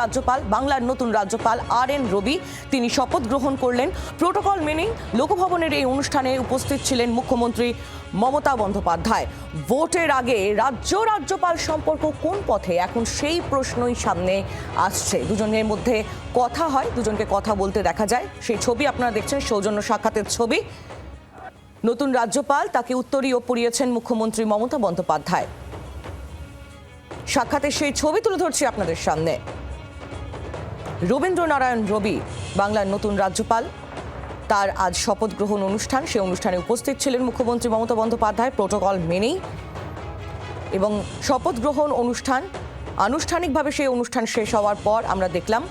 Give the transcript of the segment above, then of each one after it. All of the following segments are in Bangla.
রাজ্যপাল, বাংলার নতুন রাজ্যপাল RN রবি, তিনি শপথ গ্রহণ করলেন। প্রোটোকল মেনেই লোকভবনের এই অনুষ্ঠানে উপস্থিত ছিলেন মুখ্যমন্ত্রী মমতা বন্দ্যোপাধ্যায়। ভোটের আগে রাজ্যপাল সম্পর্ক কোন পথে, এখন সেই প্রশ্নই সামনে আসছে। দুজনের মধ্যে কথা হয়, দুজনকে কথা বলতে দেখা যায়। সেই ছবি আপনারা দেখছেন, সৌজন্য সাক্ষাতের ছবি। নতুন রাজ্যপাল, তাকে উত্তরীয় পরিয়েছেন মুখ্যমন্ত্রী মমতা বন্দ্যোপাধ্যায়। সাক্ষাতের সেই ছবি তুলে ধরছি আপনাদের সামনে। রবীন্দ্রনারায়ণ রবি বাংলার নতুন রাজ্যপাল, তার আজ শপথ গ্রহণ অনুষ্ঠান। সেই অনুষ্ঠানে উপস্থিত ছিলেন মুখ্যমন্ত্রী মমতা বন্দ্যোপাধ্যায় প্রোটোকল মেনেই। এবং শপথ গ্রহণ অনুষ্ঠান, আনুষ্ঠানিকভাবে সেই অনুষ্ঠান শেষ হওয়ার পর আমরা দেখলাম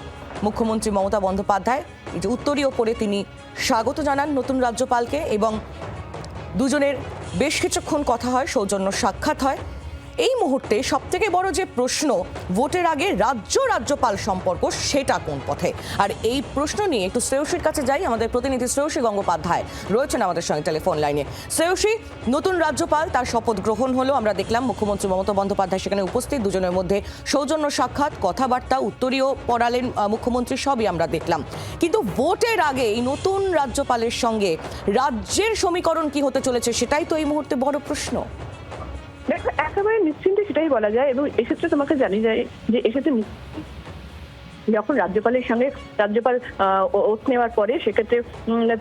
মুখ্যমন্ত্রী মমতা বন্দ্যোপাধ্যায় এই যে উত্তরীয় পরে তিনি স্বাগত জানান নতুন রাজ্যপালকে, এবং দুজনের বেশ কিছুক্ষণ কথা হয়, সৌজন্য সাক্ষাৎ হয়। এই মুহূর্তে সবথেকে বড় যে প্রশ্ন, ভোটের আগে রাজ্যপাল সম্পর্ক সেটা কোন পথে। আর এই প্রশ্ন নিয়ে একটু শ্রেয়সীর কাছে যাই। আমাদের প্রতিনিধি শ্রেয়সী গঙ্গোপাধ্যায় রয়েছেন আমাদের সঙ্গে টেলিফোন লাইনে। শ্রেয়সী, নতুন রাজ্যপাল, তার শপথ গ্রহণ হলো, আমরা দেখলাম মুখ্যমন্ত্রী মমতা বন্দ্যোপাধ্যায় সেখানে উপস্থিত। দুজনের মধ্যে সৌজন্য সাক্ষাৎ, কথাবার্তা, উত্তরীয় পড়ালেন মুখ্যমন্ত্রী, সবই আমরা দেখলাম। কিন্তু ভোটের আগে এই নতুন রাজ্যপালের সঙ্গে রাজ্যের সমীকরণ কি হতে চলেছে, সেটাই তো এই মুহূর্তে বড় প্রশ্ন। দেখো, একেবারে নিশ্চিন্তে সেটাই বলা যায়। এবং এক্ষেত্রে তোমাকে জানিয়ে যায় যে এক্ষেত্রে যখন রাজ্যপালের সঙ্গে রাজ্যপাল ওথ নেওয়ার পরে সেক্ষেত্রে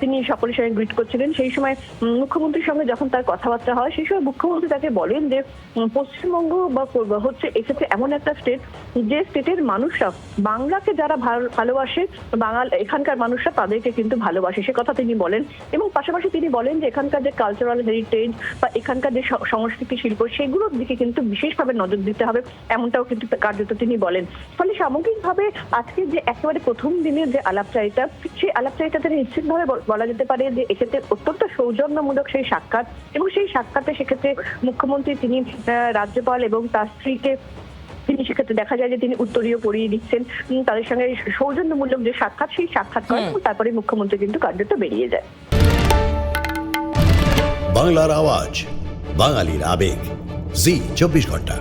তিনি সকলের সঙ্গে গ্রিট করছিলেন, সেই সময় মুখ্যমন্ত্রীর সঙ্গে যখন তার কথাবার্তা হয়, সেই সময় মুখ্যমন্ত্রী তাকে বলেন যে পশ্চিমবঙ্গ বা হচ্ছে এক্ষেত্রে এমন একটা স্টেট, যে স্টেটের মানুষরা বাংলাকে যারা ভালোবাসে, এখানকার মানুষরা তাদেরকে কিন্তু ভালোবাসে, সে কথা তিনি বলেন। এবং পাশাপাশি তিনি বলেন যে এখানকার যে কালচারাল হেরিটেজ বা এখানকার যে সংস্কৃতি শিল্প, সেগুলোর দিকে কিন্তু বিশেষভাবে নজর দিতে হবে, এমনটাও কিন্তু কার্যত তিনি বলেন। ফলে সামগ্রিকভাবে আজকে যে একেবারে প্রথম দিনের যে আলাপচারিতা, সেই আলাপচারিতাতে নিশ্চিতভাবে বলা যেতে পারে যে এক্ষেত্রে অত্যন্ত সৌজন্যমূলক সেই সাক্ষাৎ। এবং সেই সাক্ষাতে সেক্ষেত্রে মুখ্যমন্ত্রী তিনি রাজ্যপাল এবং তার স্ত্রীকে তিনি সেক্ষেত্রে দেখা যায় যে তিনি উত্তরীয় পরিয়ে দিচ্ছেন, তাদের সঙ্গে সৌজন্যমূলক যে সাক্ষাৎ, সেই সাক্ষাৎ করেন এবং তারপরে মুখ্যমন্ত্রী কিন্তু কার্যত বেরিয়ে যায়। বাংলার আওয়াজ, বাঙালির আবেগ, জি 24 ঘন্টা।